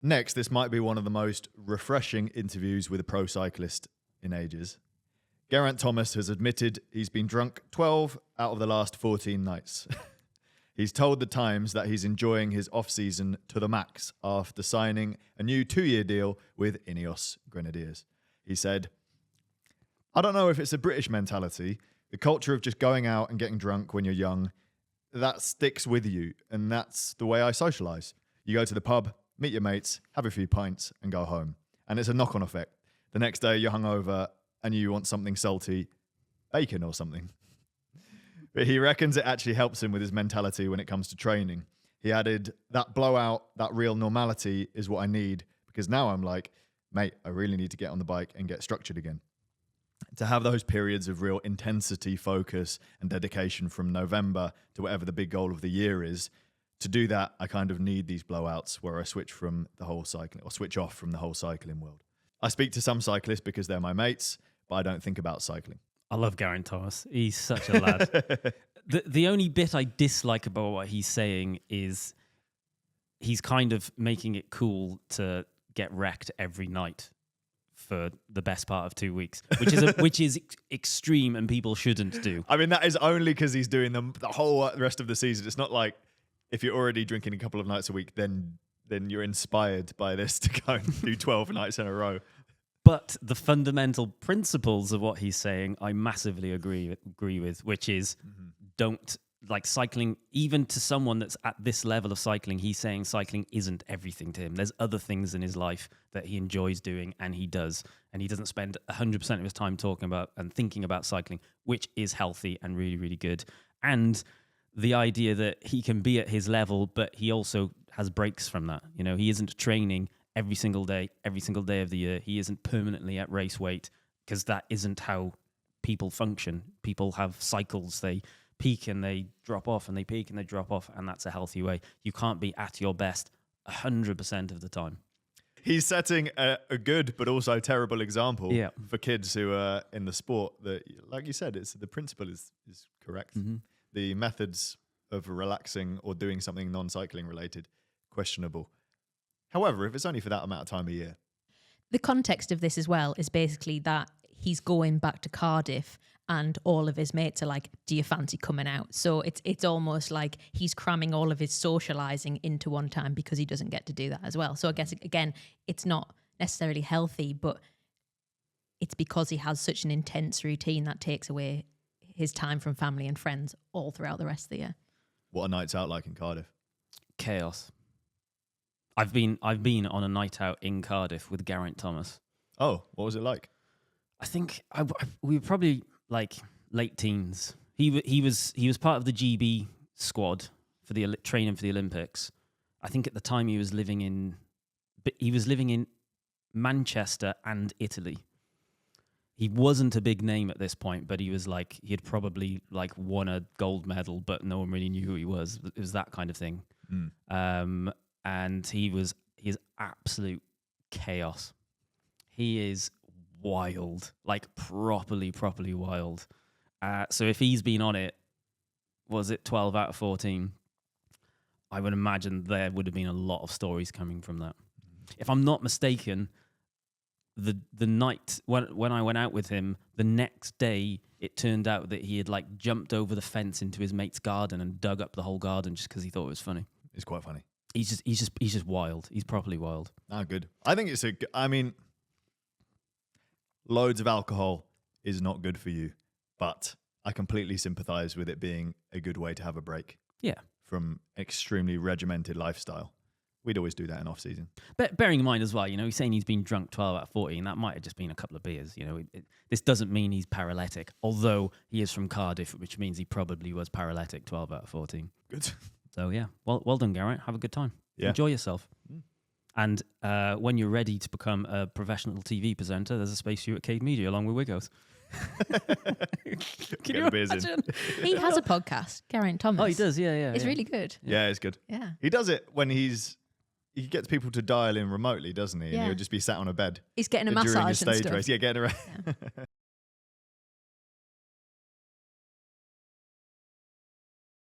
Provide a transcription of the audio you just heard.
Next, this might be one of the most refreshing interviews with a pro cyclist in ages. Geraint Thomas has admitted he's been drunk 12 out of the last 14 nights. He's told the Times that he's enjoying his off-season to the max after signing a new 2-year deal with Ineos Grenadiers. He said, "I don't know if it's a British mentality, the culture of just going out and getting drunk when you're young, that sticks with you, and that's the way I socialise. You go to the pub, meet your mates, have a few pints, and go home. And it's a knock-on effect. The next day you're hungover and you want something salty, bacon or something." But he reckons it actually helps him with his mentality when it comes to training. He added, "That blowout, that real normality is what I need, because now I'm like, mate, I really need to get on the bike and get structured again." To have those periods of real intensity, focus, and dedication from November to whatever the big goal of the year is, to do that, I kind of need these blowouts where I switch from the whole cycling, or switch off from the whole cycling world. I speak to some cyclists because they're my mates, but I don't think about cycling. I love Geraint Thomas. He's such a lad. The only bit I dislike about what he's saying is he's kind of making it cool to get wrecked every night for the best part of 2 weeks, which is extreme and people shouldn't do. I mean, that is only because he's doing them the whole rest of the season. It's not like if you're already drinking a couple of nights a week, then you're inspired by this to go and do 12 nights in a row. But the fundamental principles of what he's saying, I massively agree with, which is don't, like, cycling, even to someone that's at this level of cycling, he's saying cycling isn't everything to him. There's other things in his life that he enjoys doing, and he does. And he doesn't spend 100% of his time talking about and thinking about cycling, which is healthy and really, really good. And the idea that he can be at his level, but he also has breaks from that. You know, he isn't training every single day of the year. He isn't permanently at race weight, because that isn't how people function. People have cycles. They peak and they drop off, and they peak and they drop off, and that's a healthy way. You can't be at your best 100% of the time. He's setting a good but also terrible example for kids who are in the sport that, like you said, the principle is correct. Mm-hmm. The methods of relaxing or doing something non-cycling related, questionable. However, if it's only for that amount of time a year. The context of this as well is basically that he's going back to Cardiff and all of his mates are like, "Do you fancy coming out?" So it's almost like he's cramming all of his socialising into one time because he doesn't get to do that as well. So I guess, again, it's not necessarily healthy, but it's because he has such an intense routine that takes away his time from family and friends all throughout the rest of the year. What are nights out like in Cardiff? Chaos. I've been on a night out in Cardiff with Geraint Thomas. Oh, what was it like? I think we were probably like late teens. He was part of the GB squad for the training for the Olympics. I think at the time he was living in Manchester and Italy. He wasn't a big name at this point, but he had probably like won a gold medal, but no one really knew who he was. It was that kind of thing. And he is absolute chaos. He is wild, like properly wild. So if he's been on it, was it 12 out of 14? I would imagine there would have been a lot of stories coming from that. If I'm not mistaken, the night when I went out with him, the next day it turned out that he had like jumped over the fence into his mate's garden and dug up the whole garden just because he thought it was funny. It's quite funny. He's just wild. He's properly wild. Ah, good. I think loads of alcohol is not good for you, but I completely sympathise with it being a good way to have a break. Yeah. From extremely regimented lifestyle. We'd always do that in off season. But bearing in mind as well, you know, he's saying he's been drunk 12 out of 14. That might have just been a couple of beers. You know, this doesn't mean he's paralytic, although he is from Cardiff, which means he probably was paralytic 12 out of 14. Good. So yeah, well done, Geraint. Have a good time. Yeah. Enjoy yourself. And when you're ready to become a professional TV presenter, there's a space for you at Cade Media along with Wiggos. Can you imagine? He has a podcast, Geraint Thomas. Oh, he does. Yeah. It's really good. Yeah, it's good. Yeah. He does it when he gets people to dial in remotely, doesn't he? And he'll just be sat on a bed. He's getting a massage during his and stage stuff. race. Yeah, getting around. Yeah.